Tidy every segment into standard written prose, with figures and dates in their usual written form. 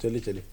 चलिए चलिए।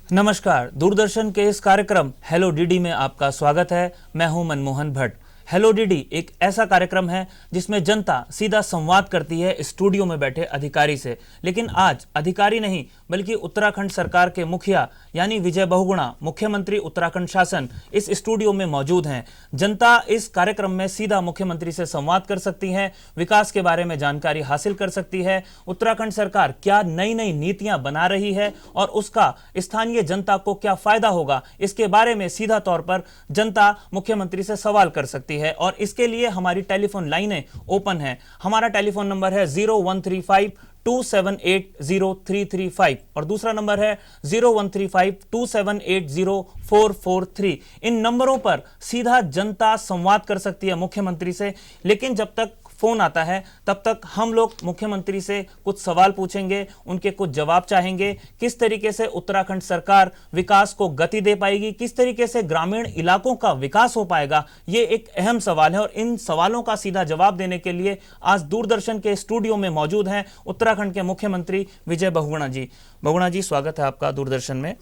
नमस्कार, दूरदर्शन के इस कार्यक्रम हेलो डीडी में आपका स्वागत है। मैं हूं मनमोहन भट्ट। हेलो डीडी एक ऐसा कार्यक्रम है जिसमें जनता सीधा संवाद करती है स्टूडियो में बैठे अधिकारी से। लेकिन आज अधिकारी नहीं बल्कि उत्तराखंड सरकार के मुखिया यानी विजय बहुगुणा, मुख्यमंत्री उत्तराखंड शासन इस स्टूडियो में मौजूद हैं। जनता इस कार्यक्रम में सीधा मुख्यमंत्री से संवाद कर सकती है, विकास के बारे में जानकारी हासिल कर सकती है, उत्तराखंड सरकार क्या नई नई नीतियां बना रही है और उसका स्थानीय जनता को क्या फायदा होगा, इसके बारे में सीधा तौर पर जनता मुख्यमंत्री से सवाल कर सकती है। और इसके लिए हमारी टेलीफोन लाइनें ओपन है। हमारा टेलीफोन नंबर है 0135278033 और दूसरा नंबर है 013527804443। इन नंबरों पर सीधा जनता संवाद कर सकती है मुख्यमंत्री से। लेकिन जब तक फोन आता है तब तक हम लोग मुख्यमंत्री से कुछ सवाल पूछेंगे, उनके कुछ जवाब चाहेंगे। किस तरीके से उत्तराखंड सरकार विकास को गति दे पाएगी, किस तरीके से ग्रामीण इलाकों का विकास हो पाएगा, ये एक अहम सवाल है। और इन सवालों का सीधा जवाब देने के लिए आज दूरदर्शन के स्टूडियो में मौजूद हैं उत्तराखंड के मुख्यमंत्री विजय बहुगुणा जी। बहुगुणा जी, स्वागत है आपका दूरदर्शन में।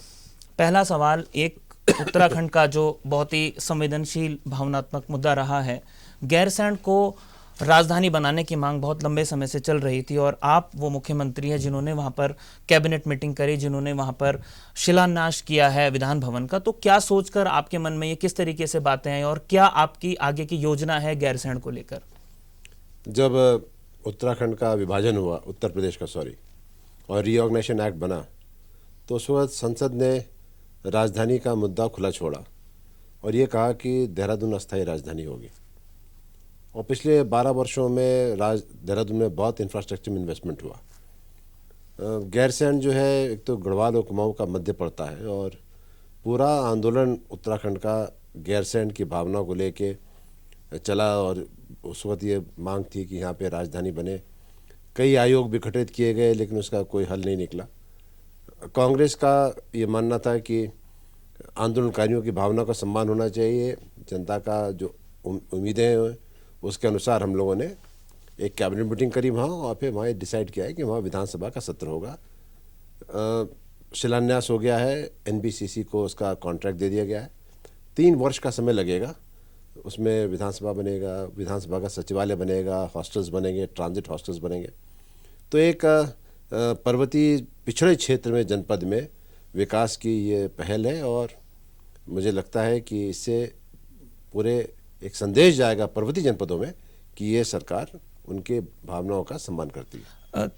पहला सवाल, एक उत्तराखंड का जो बहुत ही संवेदनशील भावनात्मक मुद्दा रहा है, गैरसैंण को राजधानी बनाने की मांग बहुत लंबे समय से चल रही थी और आप वो मुख्यमंत्री हैं जिन्होंने वहां पर कैबिनेट मीटिंग करी, जिन्होंने वहां पर शिलान्यास किया है विधान भवन का। तो क्या सोचकर आपके मन में ये किस तरीके से बातें आई और क्या आपकी आगे की योजना है गैरसैंण को लेकर? जब उत्तराखंड का विभाजन हुआ, उत्तर प्रदेश का और रीऑर्गेनाइजेशन एक्ट बना, तो उस वक्त संसद ने राजधानी का मुद्दा खुला छोड़ा और ये कहा कि देहरादून अस्थायी राजधानी होगी। और पिछले 12 वर्षों में देहरादून में बहुत इंफ्रास्ट्रक्चर में इन्वेस्टमेंट हुआ। गैरसैंण जो है एक तो गढ़वाल और कुमाऊं का मध्य पड़ता है और पूरा आंदोलन उत्तराखंड का गैरसैंण की भावना को लेके चला और उस वक्त ये मांग थी कि यहाँ पे राजधानी बने। कई आयोग भी गठित किए गए लेकिन उसका कोई हल नहीं निकला। कांग्रेस का ये मानना था कि आंदोलनकारियों की भावना का सम्मान होना चाहिए, जनता का जो उम्मीदें हैं उसके अनुसार हम लोगों ने एक कैबिनेट मीटिंग करी वहाँ और फिर वहाँ डिसाइड किया है कि वहाँ विधानसभा का सत्र होगा। शिलान्यास हो गया है, एनबीसीसी को उसका कॉन्ट्रैक्ट दे दिया गया है। 3 वर्ष का समय लगेगा, उसमें विधानसभा बनेगा, विधानसभा का सचिवालय बनेगा, हॉस्टल्स बनेंगे, ट्रांजिट हॉस्टल्स बनेंगे। तो एक पर्वतीय पिछड़े क्षेत्र में जनपद में विकास की ये पहल है और मुझे लगता है कि इससे पूरे एक संदेश जाएगा पर्वतीय जनपदों में कि ये सरकार उनके भावनाओं का सम्मान करती है।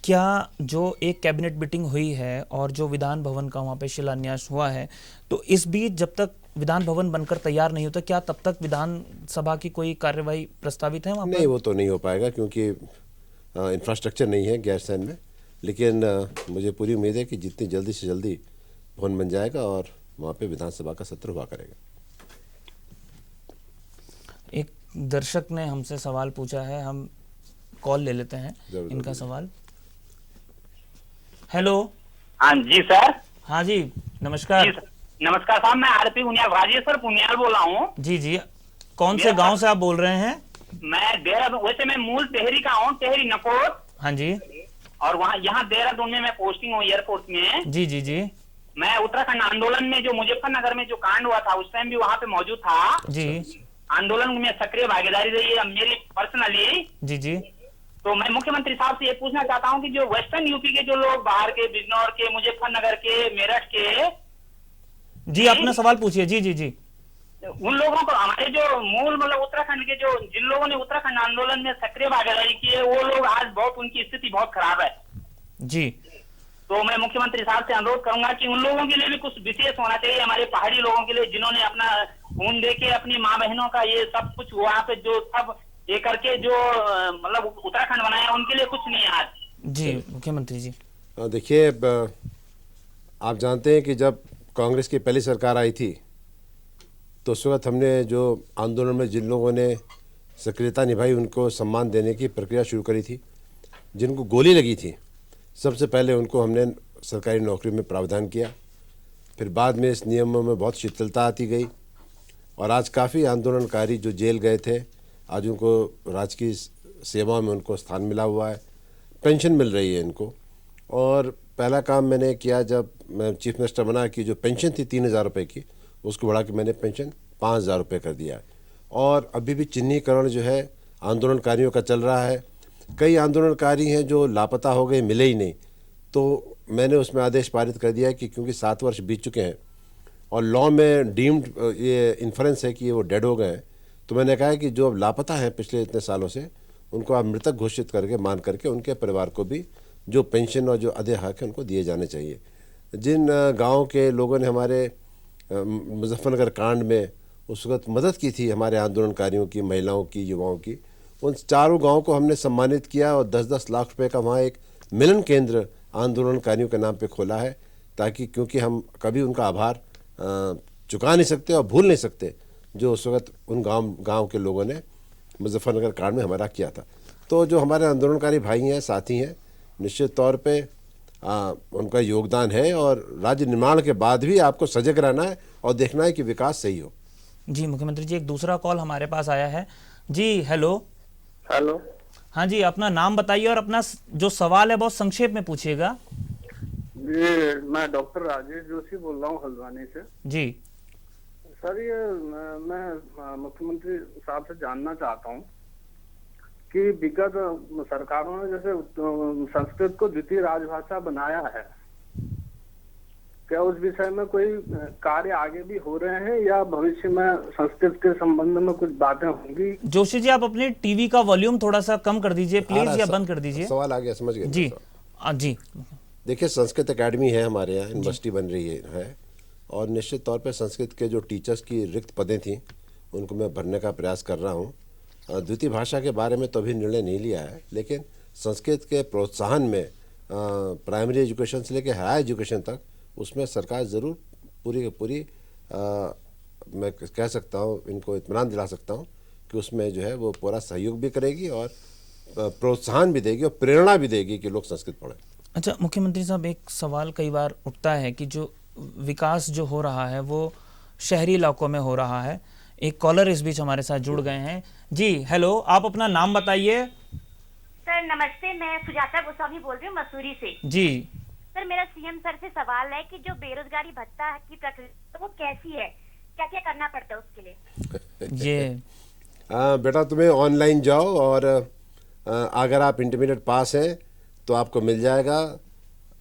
क्या जो एक कैबिनेट मीटिंग हुई है और जो विधान भवन का वहाँ पे शिलान्यास हुआ है, तो इस बीच जब तक विधान भवन बनकर तैयार नहीं होता, क्या तब तक विधानसभा की कोई कार्यवाही प्रस्तावित है वहाँ पर? नहीं, वो तो नहीं हो पाएगा क्योंकि इंफ्रास्ट्रक्चर नहीं है गैरसैंण में। लेकिन मुझे पूरी उम्मीद है कि जितनी जल्दी से जल्दी भवन बन जाएगा और वहाँ पे विधानसभा का सत्र हुआ करेगा। एक दर्शक ने हमसे सवाल पूछा है, हम कॉल ले लेते हैं इनका सवाल। हेलो। हाँ जी सर। हाँ जी, नमस्कार। नमस्कार साहब, मैं आरपी पुनियाल, राजेश्वर पुनियाल बोल रहा हूँ। जी जी, कौन से गांव से आप बोल रहे हैं? मैं देहरादून, वैसे मैं मूल टेहरी का हूँ, टेहरी नकोर। हाँ जी। और वहाँ यहाँ देहरादून में मैं पोस्टिंग हूँ एयरपोर्ट में। जी जी जी। मैं उत्तराखंड आंदोलन में जो मुजफ्फरनगर में जो कांड हुआ था उस टाइम भी वहाँ पे मौजूद था। जी। आंदोलन में सक्रिय भागीदारी रही है मेरी पर्सनली। जी जी। तो मैं मुख्यमंत्री साहब से ये पूछना चाहता हूँ कि जो वेस्टर्न यूपी के जो लोग बाहर के, बिजनौर के, मुजफ्फरनगर के, मेरठ के। जी, अपना सवाल पूछिए। जी जी जी। उन लोगों को, हमारे जो मूल मतलब उत्तराखंड के जो जिन लोगों ने उत्तराखंड आंदोलन में सक्रिय भागीदारी की है, वो लोग आज बहुत, उनकी स्थिति बहुत खराब है। जी। तो मैं मुख्यमंत्री साहब से अनुरोध करूंगा कि उन लोगों के लिए भी कुछ विशेष होना चाहिए, हमारे पहाड़ी लोगों के लिए जिन्होंने अपना खून दे के अपनी माँ बहनों का ये सब कुछ वहाँ पे जो सब ये करके जो मतलब उत्तराखंड बनाया, उनके लिए कुछ नहीं है आज। जी मुख्यमंत्री जी। देखिए, आप जानते हैं कि जब कांग्रेस की पहली सरकार आई थी तो उस वक्त हमने जो आंदोलन में जिन लोगों ने सक्रियता निभाई उनको सम्मान देने की प्रक्रिया शुरू करी थी। जिनको गोली लगी थी सबसे पहले उनको हमने सरकारी नौकरी में प्रावधान किया, फिर बाद में इस नियमों में बहुत शिथिलता आती गई और आज काफ़ी आंदोलनकारी जो जेल गए थे आज उनको राजकीय सेवा में उनको स्थान मिला हुआ है, पेंशन मिल रही है इनको। और पहला काम मैंने किया जब मैं चीफ मिनिस्टर बना कि जो पेंशन थी 3,000 रुपये की, उसको बढ़ा के मैंने पेंशन 5,000 रुपये कर दिया है। और अभी भी चिन्हीकरण जो है आंदोलनकारियों का चल रहा है। कई आंदोलनकारी हैं जो लापता हो गए, मिले ही नहीं, तो मैंने उसमें आदेश पारित कर दिया है कि क्योंकि 7 वर्ष बीत चुके हैं और लॉ में डीम्ड ये इन्फ्रेंस है कि वो डेड हो गए हैं, तो मैंने कहा है कि जो अब लापता हैं पिछले इतने सालों से, उनको आप मृतक घोषित करके मान करके उनके परिवार को भी जो पेंशन और जो अदय हक है उनको दिए जाने चाहिए। जिन गांव के लोगों ने हमारे मुजफ्फरनगर कांड में उस वक्त मदद की थी, हमारे आंदोलनकारियों की, महिलाओं की, युवाओं की, उन चारों गांवों को हमने सम्मानित किया और 10-10 लाख रुपए का वहाँ एक मिलन केंद्र आंदोलनकारियों के नाम पे खोला है, ताकि क्योंकि हम कभी उनका आभार चुका नहीं सकते और भूल नहीं सकते जो उस वक्त उन गांव के लोगों ने मुजफ्फरनगर कांड में हमारा किया था। तो जो हमारे आंदोलनकारी भाई हैं, साथी हैं, निश्चित तौर पे उनका योगदान है और राज्य निर्माण के बाद भी आपको सजग रहना है और देखना है कि विकास सही हो। जी मुख्यमंत्री जी, एक दूसरा कॉल हमारे पास आया है जी। हेलो। हेलो। हाँ जी, अपना नाम बताइए और अपना जो सवाल है बहुत संक्षेप में पूछिएगा। जी, मैं डॉक्टर राजेश जोशी बोल रहा हूँ हल्द्वानी से। जी सर, ये मैं मुख्यमंत्री साहब से जानना चाहता हूँ कि विगत सरकारों ने जैसे संस्कृत को द्वितीय राजभाषा बनाया है, क्या उस विषय में कोई कार्य आगे भी हो रहे हैं या भविष्य में संस्कृत के संबंध में कुछ बातें होंगी? जोशी जी, आप अपने टीवी का वॉल्यूम थोड़ा सा कम कर दीजिए प्लीज, या बंद कर दीजिए। सवाल आ गया, समझ गए जी। जी देखिए, संस्कृत एकेडमी है हमारे यहाँ, यूनिवर्सिटी बन रही है और निश्चित तौर पे संस्कृत के जो टीचर्स की रिक्त पदें थी उनको मैं भरने का प्रयास कर रहा हूँ। द्वितीय भाषा के बारे में तो अभी निर्णय नहीं लिया है, लेकिन संस्कृत के प्रोत्साहन में प्राइमरी एजुकेशन से लेकर हायर एजुकेशन तक उसमें सरकार ज़रूर पूरी की पूरी मैं कह सकता हूँ, इनको इत्मीनान दिला सकता हूँ कि उसमें जो है वो पूरा सहयोग भी करेगी और प्रोत्साहन भी देगी और प्रेरणा भी देगी कि लोग संस्कृत पढ़ें। अच्छा मुख्यमंत्री साहब, एक सवाल कई बार उठता है कि जो विकास जो हो रहा है वो शहरी इलाकों में हो रहा है। एक कॉलर इस बीच हमारे साथ जुड़ गए हैं। जी हेलो, आप अपना नाम बताइए। सर नमस्ते, मैं सुजाता गोस्वामी बोल रही हूँ मसूरी से। जी सर, मेरा सीएम सर से सवाल है कि जो बेरोजगारी भत्ता की प्रक्रिया वो कैसी है, क्या क्या करना पड़ता है उसके लिए? ये बेटा, तुम्हें ऑनलाइन जाओ और अगर आप इंटरमीडिएट पास हैं तो आपको मिल जाएगा,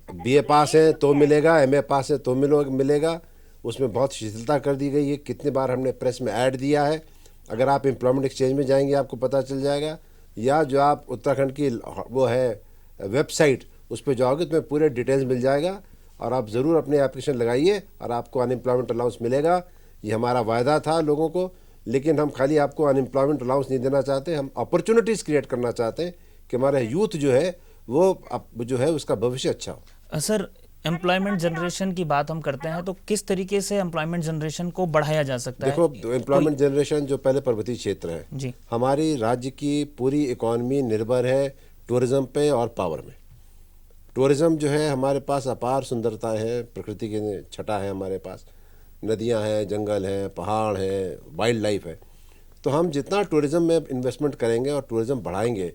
बीए पास है तो मिलेगा, एमए पास है तो मिलेगा। उसमें बहुत शिथिलता कर दी गई है, कितनी बार हमने प्रेस में ऐड दिया है। अगर आप एम्प्लॉयमेंट एक्सचेंज में जाएंगे आपको पता चल जाएगा, या जो आप उत्तराखंड की वो है वेबसाइट उस पर जाओगे तो पूरे डिटेल्स मिल जाएगा और आप ज़रूर अपने एप्लीकेशन लगाइए और आपको अनएम्प्लॉयमेंट अलाउंस मिलेगा। ये हमारा वायदा था लोगों को, लेकिन हम खाली आपको अनएम्प्लॉयमेंट अलाउंस नहीं देना चाहते, हम अपॉर्चुनिटीज़ क्रिएट करना चाहते हैं कि हमारा यूथ जो है वो अब जो है उसका भविष्य अच्छा हो। सर, एम्प्लॉयमेंट जनरेशन की बात हम करते हैं तो किस तरीके से एम्प्लॉयमेंट जनरेशन को बढ़ाया जा सकता है? देखो, एम्प्लॉयमेंट जनरेशन जो पहले पर्वतीय क्षेत्र है जी, हमारी राज्य की पूरी इकॉनमी निर्भर है टूरिज्म पे और पावर में। टूरिज्म जो है हमारे पास अपार सुंदरता है, प्रकृति की छटा है, हमारे पास नदियां हैं, जंगल हैं, पहाड़ हैं, वाइल्ड लाइफ है। तो हम जितना टूरिज्म में इन्वेस्टमेंट करेंगे और टूरिज्म बढ़ाएंगे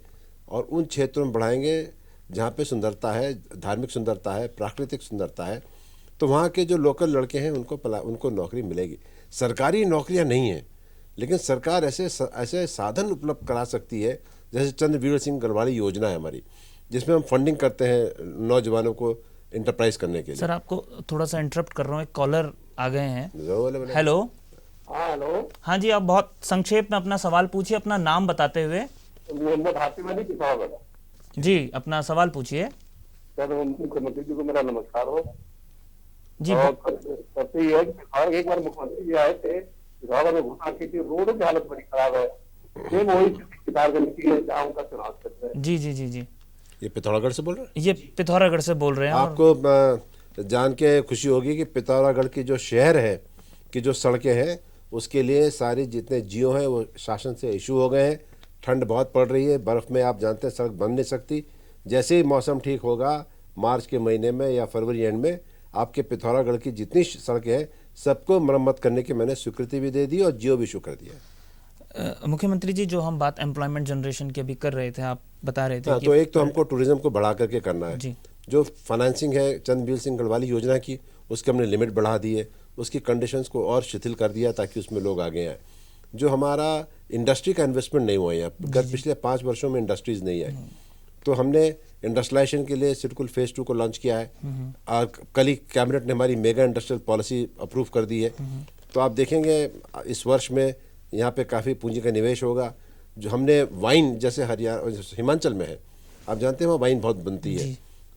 और उन क्षेत्रों में बढ़ाएंगे जहाँ पे सुंदरता है, धार्मिक सुंदरता है, प्राकृतिक सुंदरता है, तो वहाँ के जो लोकल लड़के हैं उनको नौकरी मिलेगी। सरकारी नौकरियाँ नहीं हैं, लेकिन सरकार ऐसे साधन उपलब्ध करा सकती है, जैसे चंद्रवीर सिंह गढ़वाली योजना है हमारी, जिसमें हम फंडिंग करते हैं नौजवानों को इंटरप्राइज करने के लिए। सर आपको थोड़ा सा इंटरप्ट कर रहा हूँ, एक कॉलर आ गए हैं। हेलो। हेलो। हाँ जी, आप बहुत संक्षेप में अपना सवाल पूछिए, अपना नाम बताते हुए। जी, अपना सवाल पूछिए। सर, मुख्यमंत्री जी को मेरा नमस्कार हो जी। सबसे ये है कि एक बार मुख्यमंत्री जी आए थे, में घोषणा की थी रोडों की हालत बड़ी खराब है, वही जहाँ उनका चुनाव क्षेत्र है। जी जी जी जी, ये पिथौरागढ़ से बोल रहे हैं? ये पिथौरागढ़ से बोल रहे हैं। आपको जान के खुशी होगी कि पिथौरागढ़ की जो शहर है कि जो सड़कें हैं उसके लिए सारी जितने जियो हैं वो शासन से इशू हो गए हैं। ठंड बहुत पड़ रही है, बर्फ़ में आप जानते हैं सड़क बन नहीं सकती। जैसे ही मौसम ठीक होगा मार्च के महीने में या फरवरी एंड में, आपके पिथौरागढ़ की जितनी सड़कें हैं सबको मरम्मत करने की मैंने स्वीकृति भी दे दी और जियो भी इशू कर दिया। मुख्यमंत्री जी, जो हम बात एम्प्लॉयमेंट जनरेशन की अभी कर रहे थे, आप बता रहे थे तो एक तो हमको टूरिज्म को बढ़ा करके करना है। जी। जो फाइनेंसिंग है चंद्रबीर सिंह गढ़वाली योजना की, उसकी हमने लिमिट बढ़ा दी है, उसकी कंडीशंस को और शिथिल कर दिया ताकि उसमें लोग आगे आए। जो हमारा इंडस्ट्री का इन्वेस्टमेंट नहीं हुआ है, पिछले 5 वर्षों में इंडस्ट्रीज नहीं आई, तो हमने इंडस्ट्रियलाइजेशन के लिए सिडकुल फेज 2 को लॉन्च किया है। कल ही कैबिनेट ने हमारी मेगा इंडस्ट्रियल पॉलिसी अप्रूव कर दी है। तो आप देखेंगे इस वर्ष में यहाँ पे काफ़ी पूंजी का निवेश होगा। जो हमने वाइन, जैसे हरियाणा हिमाचल में है, आप जानते हैं वहाँ वाइन बहुत बनती है,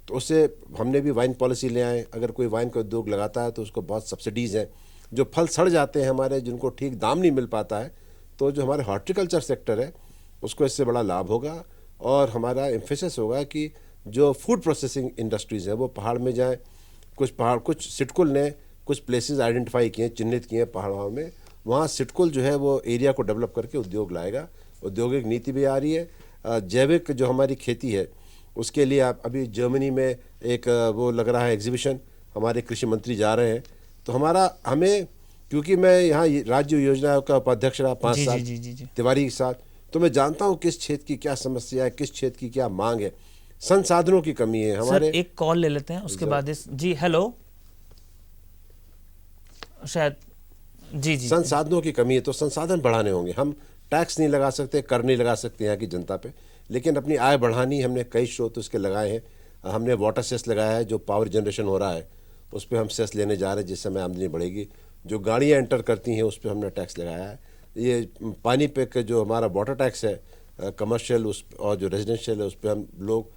तो उससे हमने भी वाइन पॉलिसी ले आए। अगर कोई वाइन का उद्योग लगाता है तो उसको बहुत सब्सिडीज़ हैं। जो फल सड़ जाते हैं हमारे, जिनको ठीक दाम नहीं मिल पाता है, तो जो हमारे हॉर्टिकल्चर सेक्टर है उसको इससे बड़ा लाभ होगा। और हमारा एम्फेसिस होगा कि जो फूड प्रोसेसिंग इंडस्ट्रीज़ हैं वो पहाड़ में जाएं। कुछ सिडकुल ने कुछ प्लेसेस आइडेंटिफाई किए, चिन्हित किए पहाड़ों में, वहाँ सिडकुल जो है वो एरिया को डेवलप करके उद्योग लाएगा। औद्योगिक नीति भी आ रही है। जैविक जो हमारी खेती है उसके लिए आप अभी जर्मनी में एक वो लग रहा है एग्जीबिशन, हमारे कृषि मंत्री जा रहे हैं। तो हमें क्योंकि मैं यहाँ राज्य योजना का उपाध्यक्ष रहा 5 साल तिवारी के साथ, तो मैं जानता हूँ किस क्षेत्र की क्या समस्या है, किस क्षेत्र की क्या मांग है। संसाधनों की कमी है हमारे। सर एक कॉल ले लेते हैं, उसके बाद जी हेलो, शायद जी संसाधनों की कमी है, तो संसाधन बढ़ाने होंगे। हम टैक्स नहीं लगा सकते, कर नहीं लगा सकते यहाँ की जनता पे, लेकिन अपनी आय बढ़ानी। हमने कई स्रोत उसके लगाए हैं। हमने वाटर सेस लगाया है, जो पावर जनरेशन हो रहा है उस पर हम सेस लेने जा रहे हैं, जिससे हमें आमदनी बढ़ेगी। जो गाड़ियाँ एंटर करती हैं उस पर हमने टैक्स लगाया है। ये पानी पे का जो हमारा वाटर टैक्स है कमर्शियल उस और जो रेजिडेंशियल है उस पर हम लोग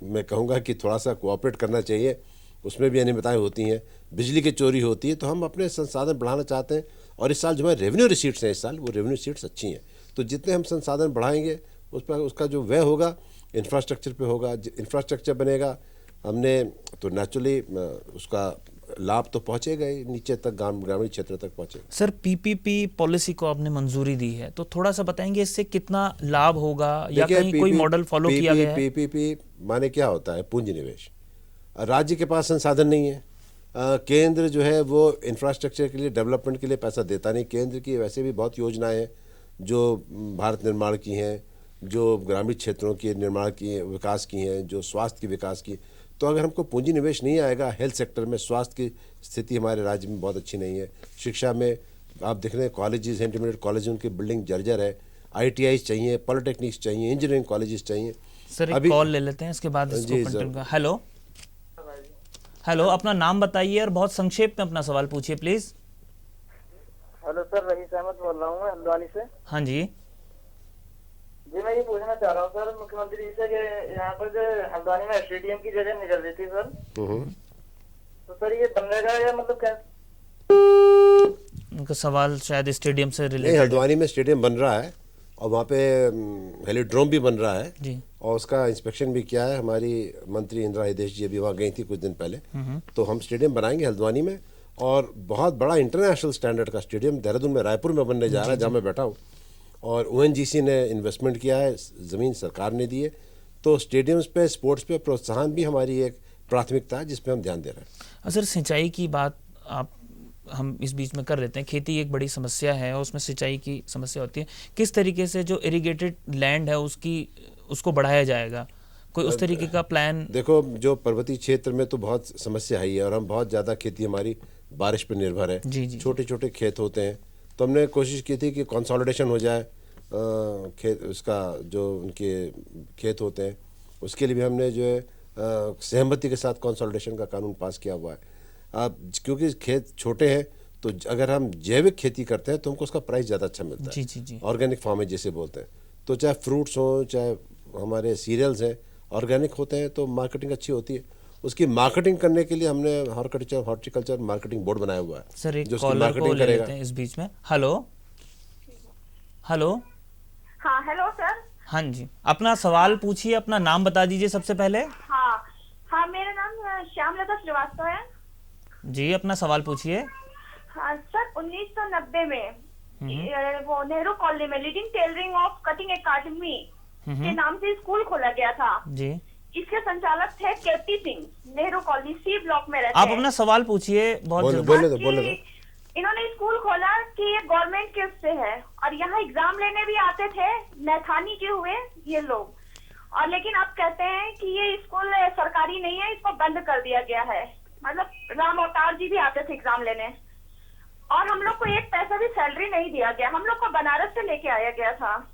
मैं कहूँगा कि थोड़ा सा कोऑपरेट करना चाहिए। उसमें भी अनियमितताएं होती हैं, बिजली की चोरी होती है। तो हम अपने संसाधन बढ़ाना चाहते हैं। और इस साल जो हमारे रेवेन्यू रिसीट्स हैं, इस साल वो रेवेन्यू रिसीट्स अच्छी हैं। तो जितने हम संसाधन बढ़ाएंगे उस पर उसका जो व्यय होगा इंफ्रास्ट्रक्चर पे होगा। इंफ्रास्ट्रक्चर बनेगा हमने तो नेचुरली उसका लाभ तो पहुंचेगा ही, नीचे तक ग्रामीण क्षेत्र तक पहुंचेगा। सर पीपीपी पॉलिसी को आपने मंजूरी दी है, तो थोड़ा सा बताएंगे इससे कितना लाभ होगा, या कहीं कोई मॉडल फॉलो किया गया है? पीपीपी माने क्या होता है? पूंजी निवेश। राज्य के पास संसाधन नहीं है। केंद्र जो है वो इंफ्रास्ट्रक्चर के लिए, डेवलपमेंट के लिए पैसा देता नहीं। केंद्र की वैसे भी बहुत योजनाएं हैं जो भारत निर्माण की हैं, जो ग्रामीण क्षेत्रों के निर्माण की, विकास की हैं, जो स्वास्थ्य के विकास की। तो अगर हमको पूंजी निवेश नहीं आएगा हेल्थ सेक्टर में, स्वास्थ्य की स्थिति हमारे राज्य में बहुत अच्छी नहीं है। शिक्षा में आप देख रहे हैं कॉलेजेस, इंटरमीडिएट कॉलेज, उनकी बिल्डिंग जर्जर है। ITIs चाहिए, पॉलिटेक्निक्स चाहिए, इंजीनियरिंग कॉलेजेस चाहिए। सर एक कॉल ले लेते हैं, इसके बाद इसको कंटिन्यू। हेलो, अपना नाम बताइए और बहुत संक्षेप में अपना सवाल पूछिए please. Hello sir, rice Ahmad बोल रहा हूँ हल्द्वानी से। हाँ जी मैं ये पूछना चाह रहा हूँ सर मुख्यमंत्री जी से कि यहाँ पर जो हल्द्वानी में स्टेडियम की जगह निकल रही थी सर, तो सर ये बन रहेगा या मतलब क्या? उनका सवाल शायद स्टेडियम से रिलेटेड। हल्द्वानी में स्टेडियम बन रहा है और वहाँ पे हेलीड्रोम भी बन रहा है जी, और उसका इंस्पेक्शन भी किया है। हमारी मंत्री इंदिरा हृदयेश जी अभी वहाँ गई थी कुछ दिन पहले। तो हम स्टेडियम बनाएंगे हल्द्वानी में, और बहुत बड़ा इंटरनेशनल स्टैंडर्ड का स्टेडियम देहरादून में, रायपुर में बनने जा रहा है, जहाँ मैं बैठा हूँ। और ONGC ने इन्वेस्टमेंट किया है, ज़मीन सरकार ने दी है। तो स्टेडियम्स पे, स्पोर्ट्स पे प्रोत्साहन भी हमारी एक प्राथमिकता है, जिस पे हम ध्यान दे रहे हैं। सर सिंचाई की बात हम इस बीच में कर लेते हैं। खेती एक बड़ी समस्या है और उसमें सिंचाई की समस्या होती है। किस तरीके से जो इरिगेटेड लैंड है उसको बढ़ाया जाएगा? कोई उस तरीके का प्लान? देखो, जो पर्वतीय क्षेत्र में तो बहुत समस्या है, और हम बहुत ज़्यादा खेती हमारी बारिश पर निर्भर है। छोटे छोटे खेत होते हैं, तो हमने कोशिश की थी कि कंसोलिडेशन हो जाए खेत, उसका जो उनके खेत होते हैं उसके लिए भी हमने जो है सहमति के साथ कंसोलिडेशन का कानून पास किया हुआ है। अब क्योंकि खेत छोटे हैं, तो अगर हम जैविक खेती करते हैं तो हमको उसका प्राइस ज़्यादा अच्छा मिलता है। ऑर्गेनिक फार्मेज जैसे बोलते हैं, तो चाहे फ्रूट्स हों, चाहे हमारे सीरियल्स हैं, ऑर्गेनिक होते हैं तो मार्केटिंग अच्छी होती है। उसकी मार्केटिंग करने के लिए हमने हॉर्टिकल्चर मार्केटिंग बोर्ड बनाया हुआ है। सर एक कॉलर को ले लेते हैं इस बीच में। हेलो। हाँ हेलो सर। हाँ जी, अपना सवाल पूछिए, अपना नाम बता दीजिए सबसे पहले। हाँ मेरा नाम श्यामलता श्रीवास्तव है जी, अपना सवाल पूछिए। हाँ सर, 1990 में वो नेहरू कॉलोनी में leading tailoring of cutting academy के नाम से स्कूल खोला गया था जी। इसके संचालक थे KP Singh, Nehru colony C block में रहते आप अपना सवाल पूछिए। बहुत बोले तो इन्होंने स्कूल खोला कि ये गवर्नमेंट के उससे है और यहाँ एग्जाम लेने भी आते थे, मैथानी के हुए ये लोग, और लेकिन आप कहते हैं कि ये स्कूल सरकारी नहीं है, इसको बंद कर दिया गया है। मतलब राम अवतार जी भी आते थे एग्जाम लेने और हम लोग को एक पैसा भी सैलरी नहीं दिया गया। हम लोग को बनारस से लेके आया गया था।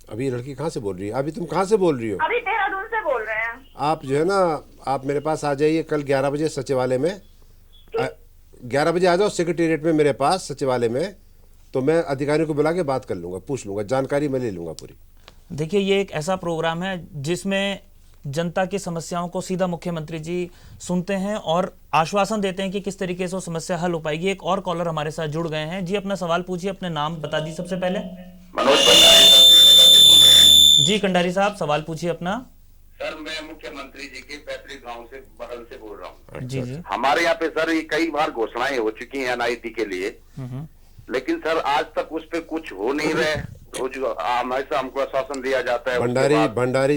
अभी ये लड़की कहाँ से बोल रही है? अभी तुम कहाँ से बोल रही हो? अभी देहरादून से बोल रहे हैं। आप जो है ना, आप मेरे पास आ जाइए कल 11 बजे सचिवालय में। 11 बजे आ जाओ सेक्रेटेरिएट में मेरे पास सचिवालय में, तो मैं अधिकारियों को बुला के बात कर लूँगा, पूछ लूँगा, जानकारी मैं ले लूँगा पूरी। देखिए, ये एक ऐसा प्रोग्राम है जिसमें जनता की समस्याओं को सीधा मुख्यमंत्री जी सुनते हैं और आश्वासन देते हैं कि किस तरीके से वो समस्या हल हो पाएगी। एक और कॉलर हमारे साथ जुड़ गए हैं। जी, अपना सवाल पूछिए, अपने नाम बता दीजिए सबसे पहले। मनोज भंडारी। जी कंडारी साहब, सवाल पूछिए अपना। सर, मैं मुख्यमंत्री जी के पैतृक गांव से बगल से बोल रहा हूँ। जी जी। हमारे यहाँ पे सर ये कई बार घोषणाएं हो चुकी हैं NIT के लिए, लेकिन सर आज तक उस पे कुछ हो नहीं रहे। रोज हमेशा हमको आश्वासन दिया जाता है।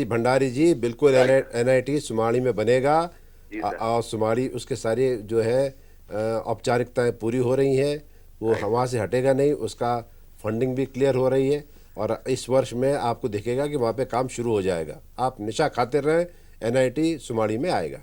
भंडारी जी, बिल्कुल NIT सुमाड़ी में बनेगा और सुमाड़ी उसके सारे जो है औपचारिकताएं पूरी हो रही हैं, वो वहाँ से हटेगा नहीं, उसका फंडिंग भी क्लियर हो रही है और इस वर्ष में आपको दिखेगा कि वहाँ पे काम शुरू हो जाएगा। आप निशा खाते रहें, NIT सुमाड़ी में आएगा।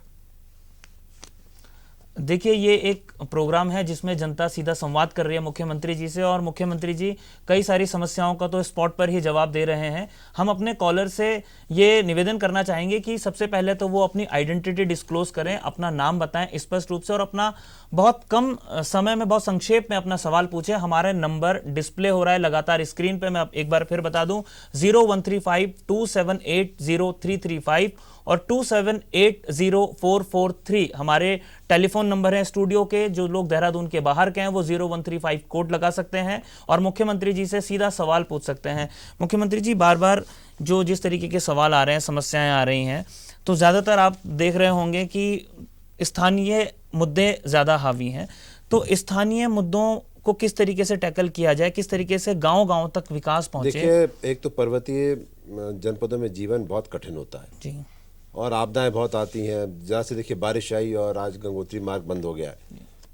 देखिए, ये एक प्रोग्राम है जिसमें जनता सीधा संवाद कर रही है मुख्यमंत्री जी से और मुख्यमंत्री जी कई सारी समस्याओं का तो स्पॉट पर ही जवाब दे रहे हैं। हम अपने कॉलर से ये निवेदन करना चाहेंगे कि सबसे पहले तो वो अपनी आइडेंटिटी डिस्क्लोज करें, अपना नाम बताएं स्पष्ट रूप से और अपना बहुत कम समय में बहुत संक्षेप में अपना सवाल पूछें। हमारे नंबर डिस्प्ले हो रहा है लगातार स्क्रीन पे, मैं एक बार फिर बता दूं 013527803335 और 27804443 हमारे टेलीफोन नंबर हैं स्टूडियो के। जो लोग देहरादून के बाहर के हैं वो 0135 कोड लगा सकते हैं और मुख्यमंत्री जी से सीधा सवाल पूछ सकते हैं। मुख्यमंत्री जी, बार बार जो जिस तरीके के सवाल आ रहे हैं, समस्याएं आ रही हैं, तो ज़्यादातर आप देख रहे होंगे कि स्थानीय मुद्दे ज़्यादा हावी हैं। तो स्थानीय मुद्दों को किस तरीके से टैकल किया जाए, किस तरीके से गांव-गांव तक विकास पहुंचे? देखिए, एक तो पर्वतीय जनपदों में जीवन बहुत कठिन होता है जी, और आपदाएं बहुत आती हैं। जैसे देखिए बारिश आई और आज गंगोत्री मार्ग बंद हो गया है,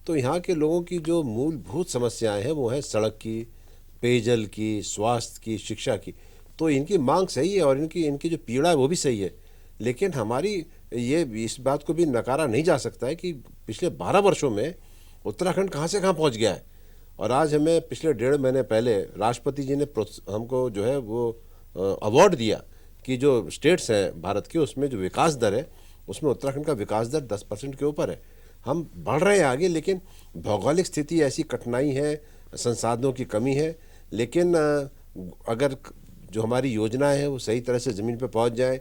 तो यहाँ के लोगों की जो मूलभूत समस्याएं हैं वो हैं सड़क की, पेयजल की, स्वास्थ्य की, शिक्षा की। तो इनकी मांग सही है और इनकी जो पीड़ा है वो भी सही है, लेकिन हमारी ये इस बात को भी नकारा नहीं जा सकता है कि पिछले 12 वर्षों में उत्तराखंड कहाँ से कहाँ पहुँच गया है। और आज हमें पिछले 1.5 महीने पहले राष्ट्रपति जी ने हमको जो है वो अवार्ड दिया कि जो स्टेट्स हैं भारत के उसमें जो विकास दर है उसमें उत्तराखंड का विकास दर 10% के ऊपर है। हम बढ़ रहे हैं आगे, लेकिन भौगोलिक स्थिति ऐसी कठिनाई है, संसाधनों की कमी है। लेकिन अगर जो हमारी योजनाएं हैं वो सही तरह से ज़मीन पर पहुंच जाए,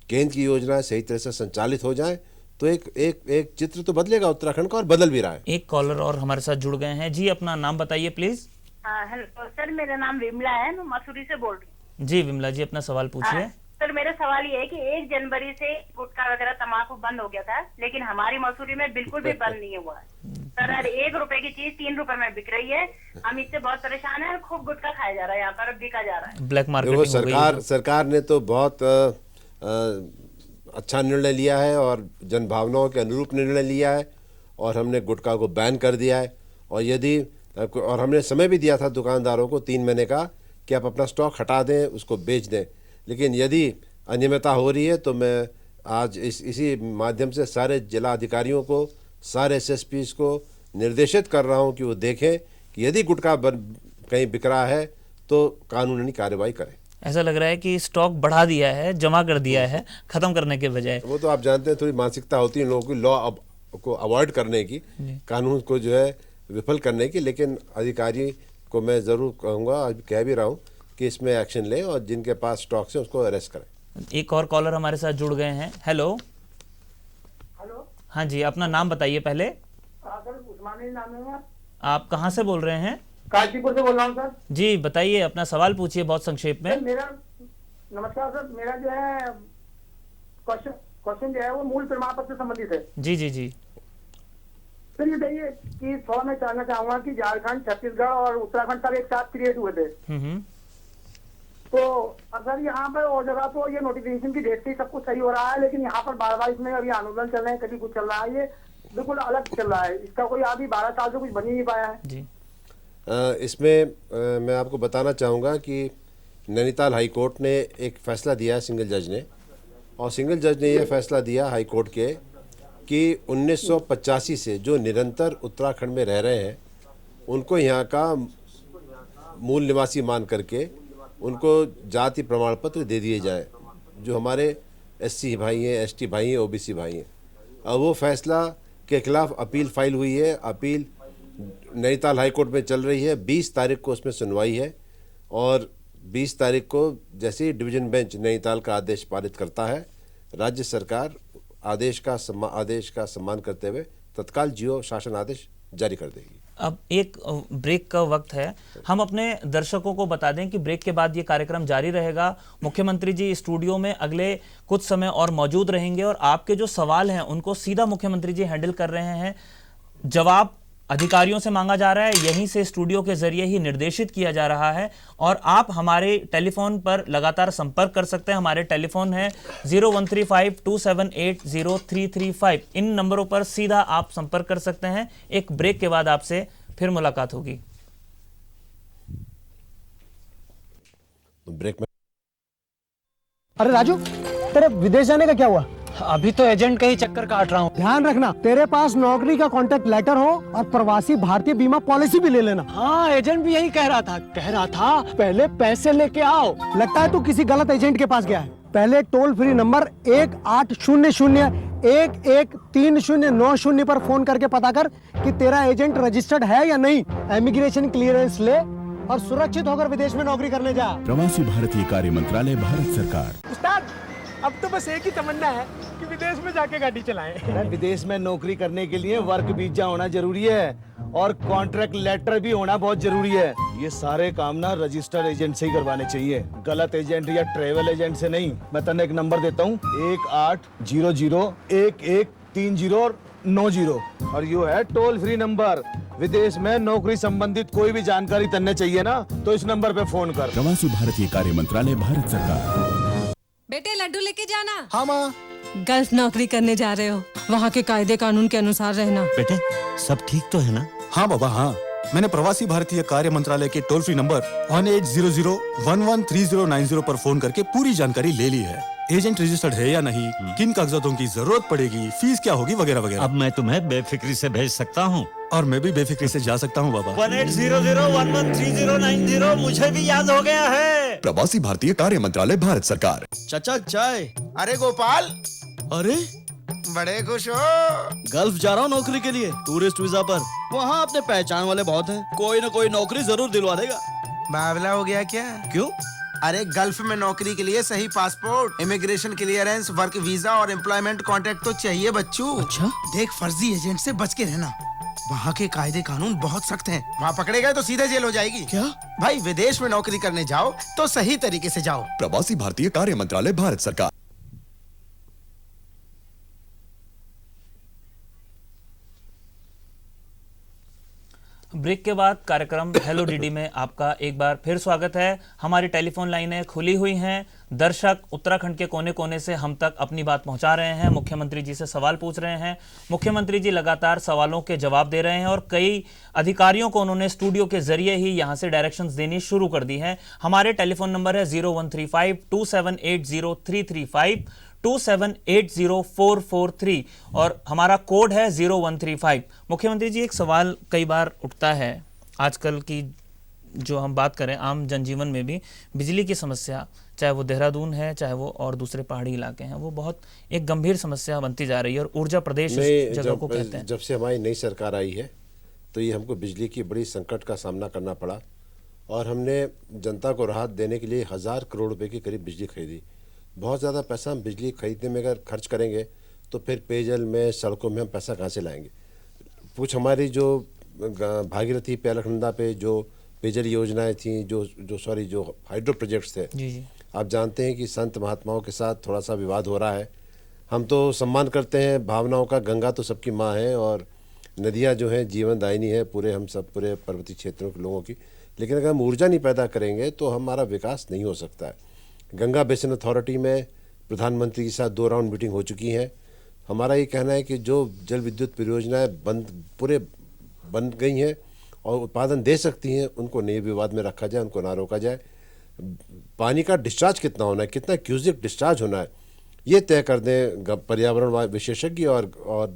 केंद्र की योजनाएं सही तरह से संचालित हो जाएं, तो एक चित्र तो बदलेगा उत्तराखंड का और बदल भी रहा है। एक कॉलर और हमारे साथ जुड़ गए हैं। जी, अपना नाम बताइए प्लीज। हेलो सर, मेरा नाम विमला है, मैं मसूरी से बोल रही हूँ। जी विमला जी, अपना सवाल पूछिए। सर, मेरा सवाल ये है कि 1 जनवरी से गुटखा वगैरह तम्बाकू बंद हो गया था, लेकिन हमारी मसूरी में बिल्कुल भी बंद नहीं हुआ है। सर, हर 1 रुपए की चीज 3 रुपए में बिक रही है। हम इससे बहुत परेशान हैं और खूब गुटखा खाया जा रहा है, यहाँ पर बिका जा रहा है। ब्लैक मार्केटिंग हो गई है। सरकार ने तो बहुत अच्छा निर्णय लिया है और जनभावनाओं के अनुरूप निर्णय लिया है और हमने गुटखा को बैन कर दिया है। और हमने समय भी दिया था दुकानदारों को 3 महीने का कि आप अपना स्टॉक हटा दें, उसको बेच दें। लेकिन यदि अनियमितता हो रही है तो मैं आज इसी माध्यम से सारे जिला अधिकारियों को, सारे SSPs को निर्देशित कर रहा हूं कि वो देखें कि यदि गुटखा कहीं बिक रहा है तो कानूनी कार्रवाई करें। ऐसा लग रहा है कि स्टॉक बढ़ा दिया है, जमा कर दिया है, खत्म करने के बजाय। वो तो आप जानते हैं, थोड़ी मानसिकता होती है लोगों की लॉ को अवॉइड करने की, कानून को जो है विफल करने की। लेकिन अधिकारी को मैं ज़रूर कहूँगा, आज कह भी रहा हूँ कि इसमें एक्शन लें और जिनके पास स्टॉक है उसको अरेस्ट करें। एक और कॉलर हमारे साथ जुड़ गए हैं। हेलो। हाँ जी, अपना नाम बताइए पहले। सर, उस्मानी नाम है मेरा। आप कहाँ से बोल रहे हैं? काशीपुर से बोल रहा हूँ सर। जी बताइए, अपना सवाल पूछिए बहुत संक्षेप में। नमस्कार सर, मेरा जो है क्वेश्चन जो है वो मूल प्रमाण पत्र से संबंधित है। जी जी जी। सर, ये बताइए कि थोड़ा मैं जानना चाहूंगा कि झारखंड, छत्तीसगढ़ और उत्तराखंड सब एक साथ क्रिएट हुए थे, तो सर यहाँ पर और जगह तो ये नोटिफिकेशन की डेट से सब कुछ सही हो रहा है, लेकिन यहाँ पर बार बार इसमें अभी आंदोलन चल रहे हैं, कभी कुछ चल रहा है, ये बिल्कुल अलग चल रहा है। इसका कोई अभी 12 साल से कुछ बन ही नहीं पाया है। जी। इसमें मैं आपको बताना चाहूँगा कि नैनीताल हाई कोर्ट ने एक फैसला दिया है, सिंगल जज ने, और सिंगल जज ने यह फैसला दिया हाई कोर्ट के कि 1985 से जो निरंतर उत्तराखंड में रह रहे हैं उनको यहाँ का मूल निवासी मान करके उनको जाति प्रमाण पत्र दे दिए जाए, जो हमारे SC भाई हैं, ST भाई हैं, OBC भाई हैं। अब वो फैसला के खिलाफ अपील फाइल हुई है। अपील नैनीताल हाई कोर्ट में चल रही है। 20 तारीख को उसमें सुनवाई है और 20 तारीख को जैसे ही डिवीजन बेंच नैनीताल का आदेश पारित करता है, राज्य सरकार आदेश का सम्मान करते हुए तत्काल जियो शासन आदेश जारी कर देगी। अब एक ब्रेक का वक्त है। हम अपने दर्शकों को बता दें कि ब्रेक के बाद ये कार्यक्रम जारी रहेगा। मुख्यमंत्री जी स्टूडियो में अगले कुछ समय और मौजूद रहेंगे और आपके जो सवाल हैं उनको सीधा मुख्यमंत्री जी हैंडल कर रहे हैं। जवाब अधिकारियों से मांगा जा रहा है, यहीं से स्टूडियो के जरिए ही निर्देशित किया जा रहा है और आप हमारे टेलीफोन पर लगातार संपर्क कर सकते हैं। हमारे टेलीफोन है 013527803335। इन नंबरों पर सीधा आप संपर्क कर सकते हैं। एक ब्रेक के बाद आपसे फिर मुलाकात होगी। ब्रेक में अरे राजू, तेरे विदेश जाने का क्या हुआ? अभी तो एजेंट का ही चक्कर काट रहा हूँ। ध्यान रखना, तेरे पास नौकरी का कॉन्ट्रैक्ट लेटर हो और प्रवासी भारतीय बीमा पॉलिसी भी ले लेना। हाँ, एजेंट भी यही कह रहा था पहले पैसे लेके आओ। लगता है तू किसी गलत एजेंट के पास गया है। पहले टोल फ्री नंबर 1800-113090 पर फोन करके पता कर कि तेरा एजेंट रजिस्टर्ड है या नहीं। इमिग्रेशन क्लियरेंस ले और सुरक्षित होकर विदेश में नौकरी करने जा। प्रवासी भारतीय कार्य मंत्रालय, भारत सरकार। उस्ताद, अब तो बस एक ही तमन्ना है कि विदेश में जाके गाड़ी चलाएं। विदेश में नौकरी करने के लिए वर्क वीजा होना जरूरी है और कॉन्ट्रैक्ट लेटर भी होना बहुत जरूरी है। ये सारे काम ना रजिस्टर्ड एजेंट से ही करवाने चाहिए, गलत एजेंट या ट्रेवल एजेंट से नहीं। मैं तने एक नंबर देता हूँ, 1800-113090 और यो है टोल फ्री नंबर। विदेश में नौकरी संबंधित कोई भी जानकारी तन्ने चाहिए ना तो इस नंबर पे फोन कर। प्रवासी भारतीय कार्य मंत्रालय, भारत सरकार। बेटे लड्डू लेके जाना। हाँ माँ। गल्फ नौकरी करने जा रहे हो, वहाँ के कायदे कानून के अनुसार रहना। बेटे सब ठीक तो है ना? हाँ बाबा हाँ, मैंने प्रवासी भारतीय कार्य मंत्रालय के टोल फ्री नंबर 1800-113090 पर फोन करके पूरी जानकारी ले ली है। एजेंट रजिस्टर्ड है या नहीं, किन कागजातों की जरूरत पड़ेगी, फीस क्या होगी वगैरह वगैरह। अब मैं तुम्हें बेफिक्री से भेज सकता हूँ और मैं भी बेफिक्री से जा सकता हूँ बाबा। 1800-113090 मुझे भी याद हो गया है। प्रवासी भारतीय कार्य मंत्रालय, भारत सरकार। चाचा चाय। अरे गोपाल, अरे बड़े खुश हो? गल्फ जा रहा हूँ नौकरी के लिए, टूरिस्ट वीजा पर। वहाँ अपने पहचान वाले बहुत हैं, कोई न कोई नौकरी जरूर दिलवा देगा। बावला हो गया क्या? क्यों? अरे गल्फ में नौकरी के लिए सही passport, immigration clearance, work visa और एम्प्लॉयमेंट कॉन्ट्रैक्ट तो चाहिए बच्चू। अच्छा? देख, फर्जी एजेंट से बच के रहना। वहाँ के कायदे कानून बहुत सख्त हैं। वहाँ पकड़े गए तो सीधे जेल हो जाएगी। क्या? भाई विदेश में नौकरी करने जाओ तो सही तरीके से जाओ। प्रवासी भारतीय कार्य मंत्रालय, भारत सरकार। ब्रेक के बाद कार्यक्रम हेलो डीडी में आपका एक बार फिर स्वागत है। हमारी टेलीफोन लाइनें खुली हुई हैं। दर्शक उत्तराखंड के कोने कोने से हम तक अपनी बात पहुंचा रहे हैं, मुख्यमंत्री जी से सवाल पूछ रहे हैं। मुख्यमंत्री जी लगातार सवालों के जवाब दे रहे हैं और कई अधिकारियों को उन्होंने स्टूडियो के जरिए ही यहां से डायरेक्शंस देनी शुरू कर दी हैं। हमारे टेलीफोन नंबर है 013527803335, 27804443 और हमारा कोड है 0135। मुख्यमंत्री जी, एक सवाल कई बार उठता है आजकल की जो हम बात करें आम जनजीवन में भी, बिजली की समस्या, चाहे वो देहरादून है चाहे वो और दूसरे पहाड़ी इलाके हैं, वो बहुत एक गंभीर समस्या बनती जा रही है और ऊर्जा प्रदेश इस जगह को कहते हैं। जब से हमारी नई सरकार आई है तो ये हमको बिजली की बड़ी संकट का सामना करना पड़ा और हमने जनता को राहत देने के लिए 1000 करोड़ रुपए की करीब बिजली खरीदी। बहुत ज़्यादा पैसा हम बिजली खरीदने में अगर खर्च करेंगे तो फिर पेयजल में, सड़कों में हम पैसा कहाँ से लाएंगे? कुछ हमारी जो भागीरथी प्यालखंडा पे जो पेयजल योजनाएं थी, जो हाइड्रो प्रोजेक्ट्स थे, जी। आप जानते हैं कि संत महात्माओं के साथ थोड़ा सा विवाद हो रहा है। हम तो सम्मान करते हैं भावनाओं का, गंगा तो सबकी माँ है और नदियाँ जो हैं जीवनदायिनी है पूरे पर्वतीय क्षेत्रों के लोगों की। लेकिन अगर हम ऊर्जा नहीं पैदा करेंगे तो हमारा विकास नहीं हो सकता है। गंगा बेसिन अथॉरिटी में प्रधानमंत्री के साथ 2 राउंड मीटिंग हो चुकी हैं। हमारा ये कहना है कि जो जल विद्युत परियोजनाएं बन गई हैं और उत्पादन दे सकती हैं, उनको नए विवाद में रखा जाए, उनको ना रोका जाए। पानी का डिस्चार्ज कितना होना है, कितना क्यूजिक डिस्चार्ज होना है, ये तय कर दें पर्यावरण विशेषज्ञ और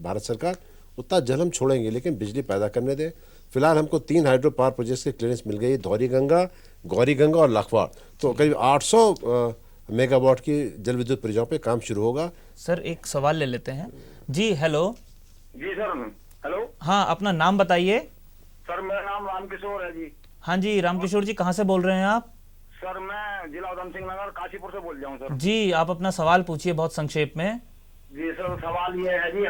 भारत सरकार, उतना जल हम छोड़ेंगे, लेकिन बिजली पैदा करने दें। फिलहाल हमको 3 हाइड्रो पावर प्रोजेक्ट्स के क्लियरेंस मिल गई, धौरी गंगा, गौरी गंगा और लखवाड़। तो करीब 800 मेगावाट की जल विद्युत परियोजनाओं पे काम शुरू होगा। सर एक सवाल ले लेते हैं जी। हेलो जी सर। हेलो। हाँ, अपना नाम बताइए। सर मेरा नाम रामकिशोर है जी। हाँ जी रामकिशोर जी, कहाँ से बोल रहे हैं आप? सर मैं जिला उधम सिंह नगर काशीपुर से बोल रहा हूँ सर। जी आप अपना सवाल पूछिए बहुत संक्षेप में। जी सर सवाल ये है जी,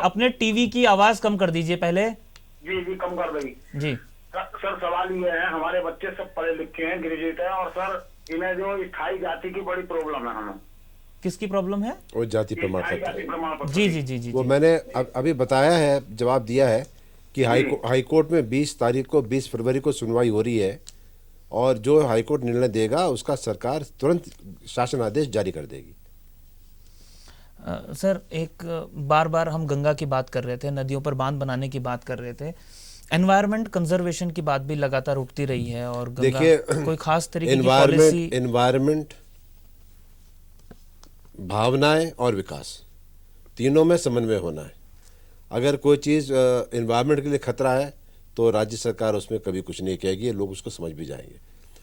अपने टीवी की आवाज कम कर दीजिए पहले। जी कम कर देगी जी। सर सवाल ये है, हमारे बच्चे सब पढ़े लिखे हैं, ग्रेजुएट है, और सर इन्हें जो स्थायी जाति की बड़ी प्रॉब्लम है। हमें किसकी प्रॉब्लम है? वो जाति प्रमाण पत्र। जी जी जी जी। वो मैंने अभी बताया है, जवाब दिया है कि हाईकोर्ट में 20 तारीख को 20 फरवरी को सुनवाई हो रही है, और जो हाईकोर्ट निर्णय देगा उसका सरकार तुरंत शासन आदेश जारी कर देगी। सर एक बार बार हम गंगा की बात कर रहे थे, नदियों पर बांध बनाने की बात कर रहे थे, एनवायरमेंट कंजर्वेशन की बात भी लगातार उठती रही है, और देखिए कोई खास तरीके की पॉलिसी। एनवायरमेंट, भावनाएं और विकास तीनों में समन्वय होना है। अगर कोई चीज़ एनवायरमेंट के लिए खतरा है तो राज्य सरकार उसमें कभी कुछ नहीं कहेगी, लोग उसको समझ भी जाएंगे।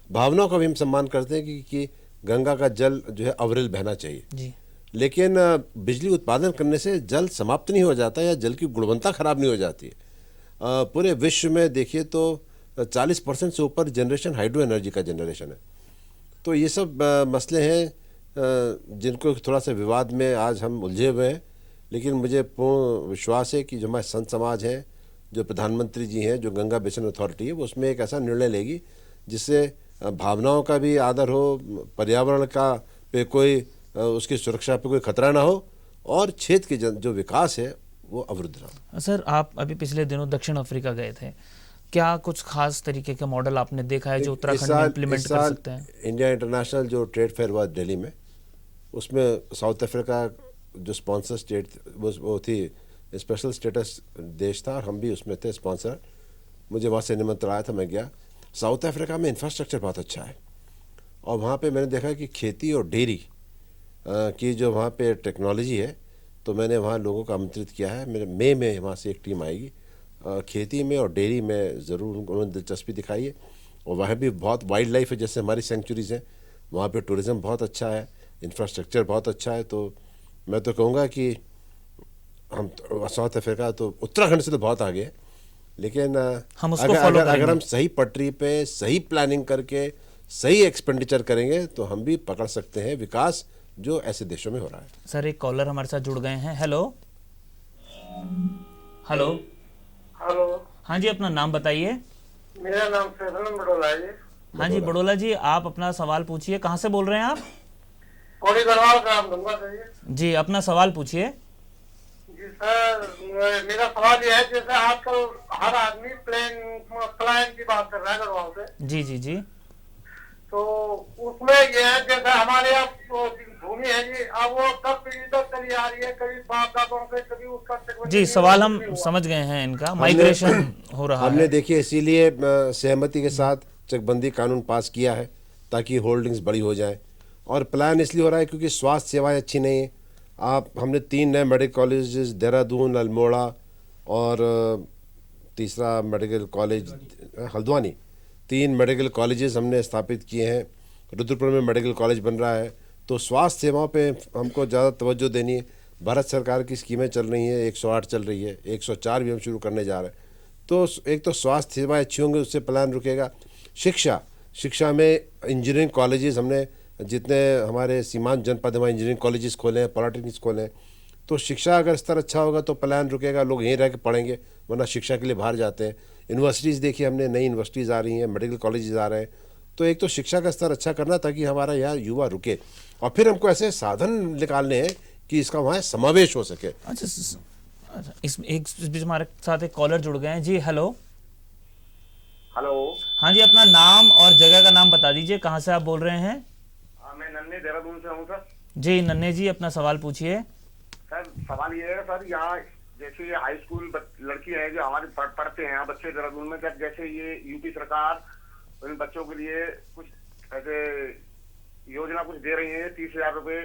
भावनाओं का भी हम सम्मान करते हैं कि गंगा का जल जो है अविरल बहना चाहिए जी। लेकिन बिजली उत्पादन करने से जल समाप्त नहीं हो जाता या जल की गुणवत्ता खराब नहीं हो जाती है। पूरे विश्व में देखिए तो 40% से ऊपर जनरेशन हाइड्रो एनर्जी का जनरेशन है। तो ये सब मसले हैं जिनको थोड़ा सा विवाद में आज हम उलझे हुए हैं, लेकिन मुझे पूर्ण विश्वास है कि जो हमारे संत समाज हैं, जो प्रधानमंत्री जी हैं, जो गंगा बेसिन अथॉरिटी है, वो उसमें एक ऐसा निर्णय लेगी जिससे भावनाओं का भी आदर हो, पर्यावरण का पे कोई उसकी सुरक्षा पे कोई खतरा ना हो, और क्षेत्र के जो विकास है वो अवरुद्ध ना हो। सर आप अभी पिछले दिनों दक्षिण अफ्रीका गए थे, क्या कुछ खास तरीके के मॉडल आपने देखा है जो उत्तराखंड में इम्प्लीमेंट कर सकते हैं? इंडिया इंटरनेशनल जो ट्रेड फेयर हुआ दिल्ली में, उसमें साउथ अफ्रीका जो स्पॉन्सर स्टेट वो थी, स्पेशल स्टेटस देश था, और हम भी उसमें थे स्पॉन्सर। मुझे वहाँ से निमंत्रण आया था, मैं गया। साउथ अफ्रीका में इंफ्रास्ट्रक्चर बहुत अच्छा है, और वहाँ पे मैंने देखा कि खेती और डेयरी की जो वहाँ पे टेक्नोलॉजी है, तो मैंने वहाँ लोगों को आमंत्रित किया है। मेरे मई में वहाँ से एक टीम आएगी। खेती में और डेयरी में ज़रूर उन्होंने दिलचस्पी दिखाई है, और वहाँ भी बहुत वाइल्ड लाइफ है, जैसे हमारी सेंचुरीज़ हैं, वहाँ पे टूरिज़्म बहुत अच्छा है, इंफ्रास्ट्रक्चर बहुत अच्छा है। तो मैं तो कहूँगा कि हम साउथ अफ्रीका तो उत्तराखंड से तो बहुत आगे है, लेकिन हम उसको फॉलो करेंगे। अगर हम सही पटरी पे सही प्लानिंग करके सही एक्सपेंडिचर करेंगे तो हम भी पकड़ सकते हैं विकास जो ऐसे देशों में हो रहा है। सर एक कॉलर हमारे साथ जुड़ गए हैं। Hello hello hello. हाँ जी, अपना नाम बताइए। मेरा नाम सैफुल बड़ोला है। हाँ जी बड़ोला जी, आप अपना सवाल पूछिए। कहाँ से बोल रहे हैं आप? पौड़ी गढ़वाल का नाम दूंगा सर। जी अपना सवाल पूछिए। जी सर, मेरा सवाल यह है, जैसे आजकल हर आदमी प्लान की बात कर रहा है गढ़वाल से। जी जी जी। तो उसमें यह है, जैसे हमारे यहाँ भूमि है जी, अब वो कब पीढ़ी तक चली आ रही है, कभी बाप दादों से, कभी उसका। जी सवाल हम समझ गए हैं, इनका माइग्रेशन हो रहा है। हमने देखिए इसीलिए सहमति के साथ चकबंदी कानून पास किया है ताकि होल्डिंग्स बड़ी हो जाए, और प्लान इसलिए हो रहा है क्योंकि स्वास्थ्य सेवाएं अच्छी नहीं है। हमने 3 नए मेडिकल कॉलेजेस देहरादून, अल्मोड़ा और तीसरा medical college Haldwani, 3 medical colleges हमने स्थापित किए हैं। रुद्रपुर में मेडिकल कॉलेज बन रहा है। तो स्वास्थ्य सेवाओं पे हमको ज़्यादा तवज्जो देनी है। भारत सरकार की स्कीमें चल रही हैं, 108 चल रही है, 104 भी हम शुरू करने जा रहे हैं। तो एक तो स्वास्थ्य सेवाएं अच्छी होंगी, उससे प्लान रुकेगा। शिक्षा में इंजीनियरिंग कॉलेजेस हमने जितने हमारे सीमांत जनपद में इंजीनियरिंग कॉलेजेस खोले हैं, पॉलिटेक्निक्स खोले हैं, तो शिक्षा अगर स्तर अच्छा होगा तो प्लान रुकेगा, लोग यहीं रह के पढ़ेंगे, वरना शिक्षा के लिए बाहर जाते हैं। यूनिवर्सिटीज़ देखिए, हमने नई यूनिवर्सिटीज़ आ रही हैं, मेडिकल कॉलेजेस आ रहे हैं। तो एक तो शिक्षा का स्तर अच्छा करना ताकि हमारा यहाँ युवा रुके, और फिर हमको ऐसे साधन निकालने हैं कि इसका वहाँ समावेश हो सके। अच्छा, इस बीच हमारे साथ एक कॉलर जुड़ गए हैं। जी हेलो। हेलो। हाँ जी, अपना नाम और जगह का नाम बता दीजिए, कहाँ से आप बोल रहे हैं? मैं नन्हे देहरादून से हूँ सर। जी नन्हे जी, अपना सवाल पूछिए। सर सवाल ये है सर, यहाँ जैसे ये हाई स्कूल लड़की है जो हमारे पढ़ते हैं बच्चे देहरादून में, जैसे ये यूपी सरकार इन बच्चों के लिए कुछ ऐसे योजना कुछ दे रही है, 30,000 रुपए